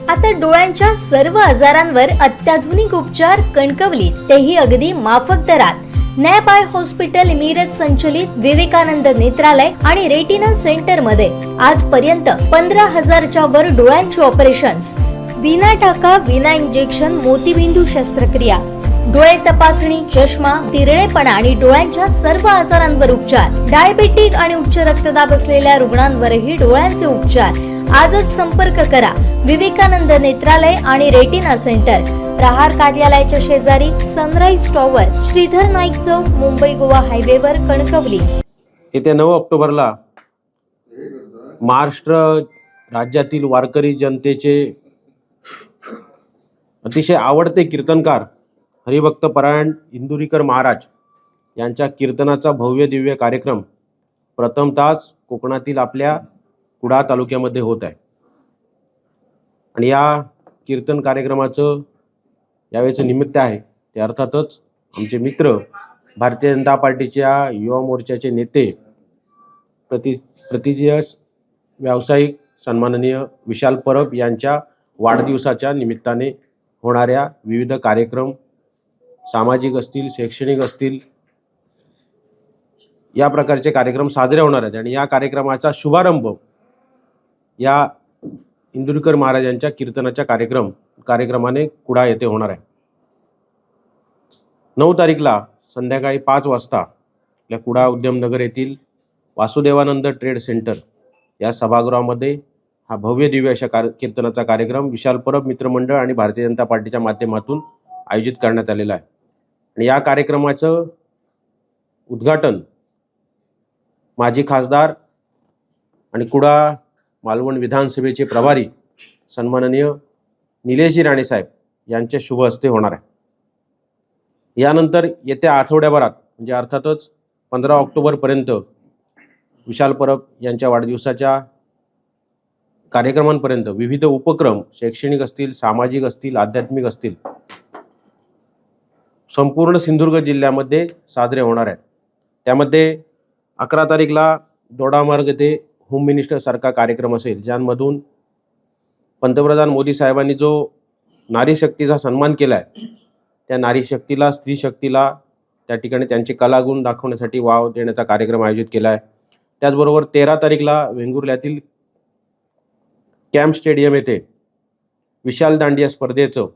आता डोळ्यांच्या सर्व आजारांवर अत्याधुनिक उपचार कणकवलीत, तेही अगदी माफक दरात. नॅप आय हॉस्पिटल मिरज संचलित विवेकानंद नेत्रालय आणि रेटिना सेंटर मध्ये आजपर्यंत 15,000च्या वर डोळ्यांचे ऑपरेशन्स, विना टाका विना इंजेक्शन मोतीबिंदू शस्त्रक्रिया, डोळे तपासणी, चष्मा, तिरळेपणा आणि डोळ्यांच्या सर्व आजारांवर उपचार. डायबेटिक आणि उच्च रक्तदाब असलेल्या रुग्णांवरही डोळ्यांचे उपचार. आजच संपर्क करा विवेकानंद नेत्रालय आणि रेटिना सेंटर, प्रहार कार्यालयाच्या शेजारी, सनराइज टॉवर, श्रीधर नाईक चौक, मुंबई गोवा हायवेवर, कणकवली. येत्या 9 ऑक्टोबरला महाराष्ट्र राज्यातील वारकरी जनतेचे अतिशय आवडते कीर्तनकार हरिभक्त परायण इंदुरीकर महाराज यांच्या कीर्तनाचा भव्य दिव्य कार्यक्रम प्रथमतःच कोकणातील आपल्या कुडाळ तालुक्यामध्ये होत आहे. आणि या कीर्तन कार्यक्रमाचं यावेळेचं निमित्त आहे ते अर्थातच आमचे मित्र भारतीय जनता पार्टीच्या युवा मोर्चाचे नेते प्रतिजस व्यावसायिक सन्माननीय विशाल परब यांच्या वाढदिवसाच्या निमित्ताने होणाऱ्या विविध कार्यक्रम, सामाजिक असतील, शैक्षणिक असतील, या प्रकारचे कार्यक्रम साजरे होणार आहेत. आणि या कार्यक्रमाचा शुभारंभ या इंदुरीकर महाराजांच्या कीर्तनाच्या कार्यक्रमाने कुडाळ येथे होणार आहे. 9 तारीखला संध्याकाळी 5 वाजता या कुडाळ उद्यमनगर येथील वासुदेवानंद ट्रेड सेंटर या सभागृहामध्ये हा भव्य दिव्य अशा कीर्तनाचा कार्यक्रम विशाल परब मित्रमंडळ आणि भारतीय जनता पार्टीच्या माध्यमातून आयोजित करण्यात आलेला आहे. आणि या कार्यक्रमाचं उद्घाटन माजी खासदार आणि कुडाळ मालवण विधानसभेचे प्रभारी सन्माननीय निलेशजी राणे साहेब यांच्या शुभ हस्ते होणार आहे. यानंतर येत्या आठवड्याभरात म्हणजे अर्थातच 15 ऑक्टोबरपर्यंत विशाल परब यांच्या वाढदिवसाच्या कार्यक्रमांपर्यंत विविध उपक्रम शैक्षणिक असतील, सामाजिक असतील, आध्यात्मिक असतील, संपूर्ण सिंधुदुर्ग जिल्ह्यामध्ये साजरे होणार आहेत. त्यामध्ये 11 तारीखला दोडामार्ग येथे होम मिनिस्टर सारखा कार्यक्रम असेल, ज्यामधून पंतप्रधान मोदी साहेबांनी जो नारी शक्तीचा सन्मान केला आहे, त्या नारी शक्तीला, स्त्री शक्तीला त्या ठिकाणी त्यांचे कलागुण दाखवण्यासाठी वाव देण्याचा कार्यक्रम आयोजित केला आहे. त्याचबरोबर 13 तारीखला वेंगुर्ल्यातील कॅम्प स्टेडियम येथे विशाल दांडिया स्पर्धेचं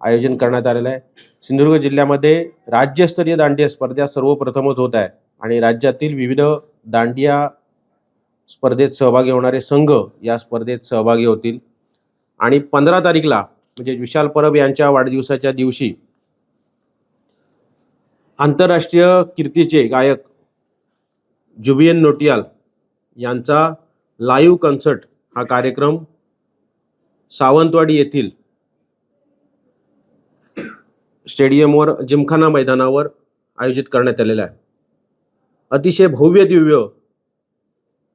आयोजन करण्यात आलेलं आहे. सिंधुदुर्ग जिल्ह्यामध्ये राज्यस्तरीय दांडिया स्पर्धा सर्वप्रथमच होत आहे आणि राज्यातील विविध दांडिया स्पर्धेत सहभागी होणारे संघ या स्पर्धेत सहभागी होतील. आणि 15 तारीखला म्हणजे विशाल परब यांच्या वाढदिवसाच्या दिवशी आंतरराष्ट्रीय कीर्तीचे गायक जुबियन नौटियाल यांचा लाईव्ह कॉन्सर्ट हा कार्यक्रम सावंतवाडी येथील स्टेडियमवर, जिमखाना मैदानावर आयोजित करण्यात आलेला आहे. अतिशय भव्य दिव्य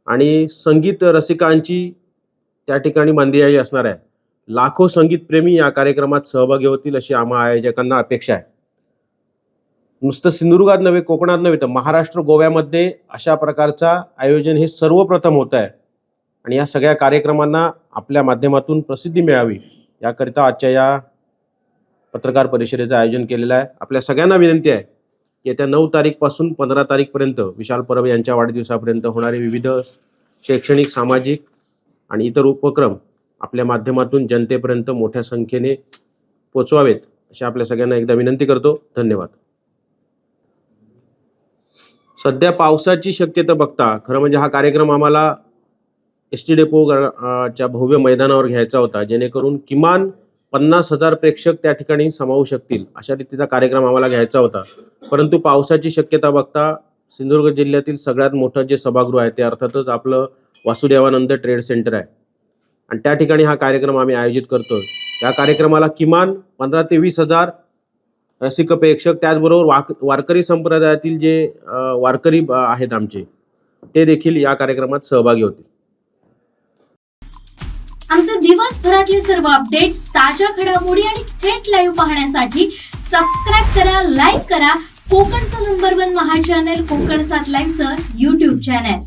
आणि संगीत रसिकांची त्या ठिकाणी मंदिराई असणार आहे. लाखो संगीतप्रेमी या कार्यक्रमात सहभागी होतील अशी आम्हा आयोजकांना अपेक्षा आहे. नुसतं सिंधुदुर्गात नव्हे, कोकणात नव्हे, तर महाराष्ट्र, गोव्यामध्ये अशा प्रकारचा आयोजन हे सर्वप्रथम होत आहे. आणि या सगळ्या कार्यक्रमांना आपल्या माध्यमातून प्रसिद्धी मिळावी याकरिता आजच्या या पत्रकार परिषदेचं आयोजन केलेलं आहे. आपल्या सगळ्यांना विनंती आहे की येत्या 9 तारीखपासून 15 तारीखपर्यंत विशाल परब यांच्या वाढदिवसापर्यंत होणारे विविध शैक्षणिक, सामाजिक आणि इतर उपक्रम आपल्या माध्यमातून जनतेपर्यंत मोठ्या संख्येने पोचवावेत अशी आपल्या सगळ्यांना एकदा विनंती करतो. धन्यवाद. सध्या पावसाची शक्यता बघता खरं म्हणजे हा कार्यक्रम आम्हाला एसटी डेपो च्या भव्य मैदानावर घ्यायचा होता, जेणेकरून किमान 50,000 प्रेक्षक त्या ठिकाणी सामावू शकतील अशा रीतीचा कार्यक्रम आम्हाला घ्यायचा होता. परंतु पावसाची शक्यता बघता सिंधुदुर्ग जिल्ह्यातील सगळ्यात मोठं जे सभागृह आहे ते अर्थातच आपलं वासुदेवानंद ट्रेड सेंटर आहे आणि त्या ठिकाणी हा कार्यक्रम आम्ही आयोजित करतो. या कार्यक्रमाला किमान 15,000 ते 20,000 रसिक प्रेक्षक, त्याचबरोबर वारकरी संप्रदायातील जे वारकरी आहेत आमचे, ते देखील या कार्यक्रमात सहभागी होतील. आमचे दिवसभरातले सर्व अपडेट्स, ताज्या घडामोडी आणि थेट लाईव्ह पाहण्यासाठी सबस्क्राईब करा, लाईक करा कोकणचं नंबर 1 महा चॅनल कोकण 7 लाईनचं YouTube चॅनल.